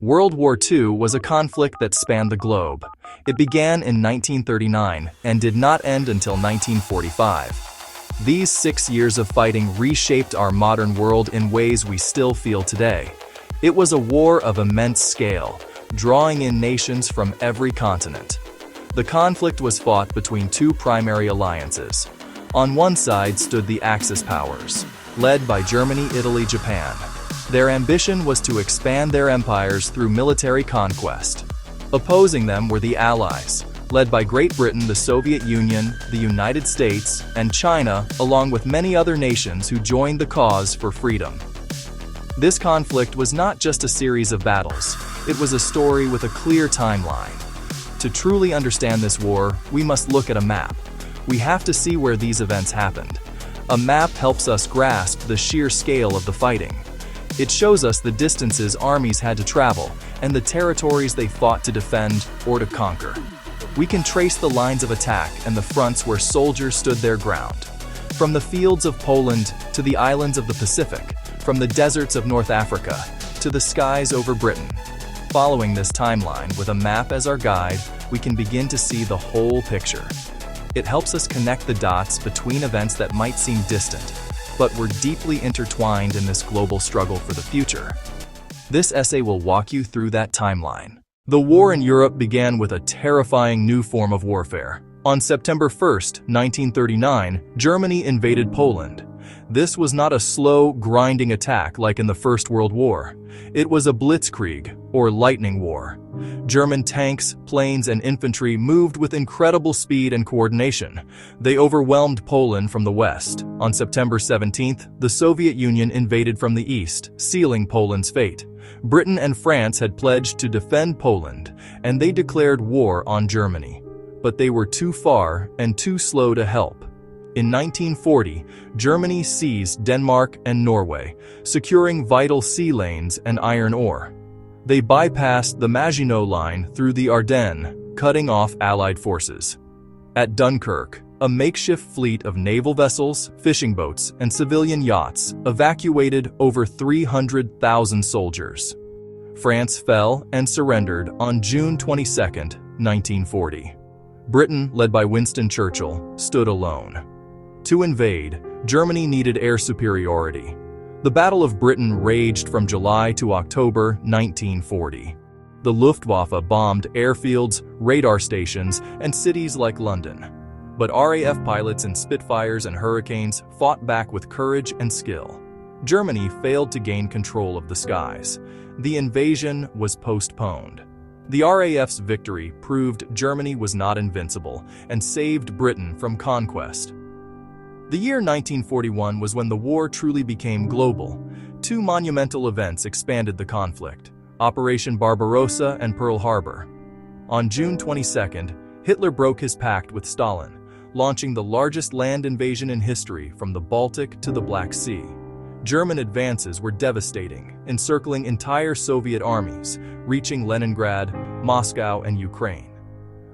World War II was a conflict that spanned the globe. It began in 1939 and did not end until 1945. These 6 years of fighting reshaped our modern world in ways we still feel today. It was a war of immense scale, drawing in nations from every continent. The conflict was fought between two primary alliances. On one side stood the Axis powers, led by Germany, Italy, Japan. Their ambition was to expand their empires through military conquest. Opposing them were the Allies, led by Great Britain, the Soviet Union, the United States, and China, along with many other nations who joined the cause for freedom. This conflict was not just a series of battles, it was a story with a clear timeline. To truly understand this war, we must look at a map. We have to see where these events happened. A map helps us grasp the sheer scale of the fighting. It shows us the distances armies had to travel and the territories they fought to defend or to conquer. We can trace the lines of attack and the fronts where soldiers stood their ground. From the fields of Poland to the islands of the Pacific, from the deserts of North Africa to the skies over Britain. Following this timeline with a map as our guide, we can begin to see the whole picture. It helps us connect the dots between events that might seem distant, but were deeply intertwined in this global struggle for the future. This essay will walk you through that timeline. The war in Europe began with a terrifying new form of warfare. On September 1, 1939, Germany invaded Poland. This was not a slow, grinding attack like in the First World War. It was a blitzkrieg, or lightning war. German tanks, planes, and infantry moved with incredible speed and coordination. They overwhelmed Poland from the west. On September 17th, the Soviet Union invaded from the east, sealing Poland's fate. Britain and France had pledged to defend Poland, and they declared war on Germany. But they were too far and too slow to help. In 1940, Germany seized Denmark and Norway, securing vital sea lanes and iron ore. They bypassed the Maginot Line through the Ardennes, cutting off Allied forces. At Dunkirk, a makeshift fleet of naval vessels, fishing boats, and civilian yachts evacuated over 300,000 soldiers. France fell and surrendered on June 22, 1940. Britain, led by Winston Churchill, stood alone. To invade, Germany needed air superiority. The Battle of Britain raged from July to October 1940. The Luftwaffe bombed airfields, radar stations, and cities like London. But RAF pilots in Spitfires and Hurricanes fought back with courage and skill. Germany failed to gain control of the skies. The invasion was postponed. The RAF's victory proved Germany was not invincible and saved Britain from conquest. The year 1941 was when the war truly became global. Two monumental events expanded the conflict: Operation Barbarossa and Pearl Harbor. On June 22, Hitler broke his pact with Stalin, launching the largest land invasion in history from the Baltic to the Black Sea. German advances were devastating, encircling entire Soviet armies, reaching Leningrad, Moscow, and Ukraine.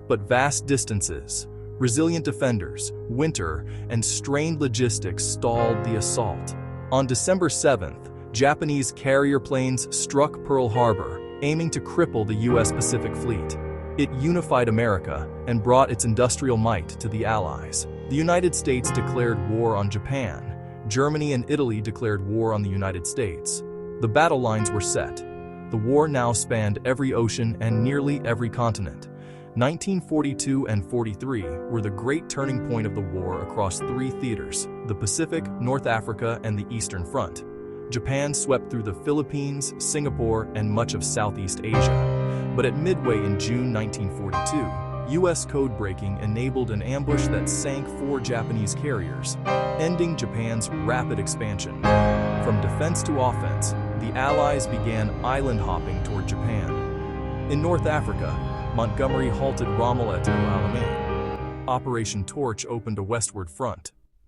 But vast distances, resilient defenders, winter, and strained logistics stalled the assault. On December 7th, Japanese carrier planes struck Pearl Harbor, aiming to cripple the U.S. Pacific Fleet. It unified America and brought its industrial might to the Allies. The United States declared war on Japan. Germany and Italy declared war on the United States. The battle lines were set. The war now spanned every ocean and nearly every continent. 1942 and 43 were the great turning point of the war across three theaters: the Pacific, North Africa, and the Eastern Front. Japan swept through the Philippines, Singapore, and much of Southeast Asia. But at midway in June 1942, U.S. code-breaking enabled an ambush that sank 4 Japanese carriers, ending Japan's rapid expansion. From defense to offense, the Allies began island-hopping toward Japan. In North Africa, Montgomery halted Rommel at El Alamein. Operation Torch opened a westward front,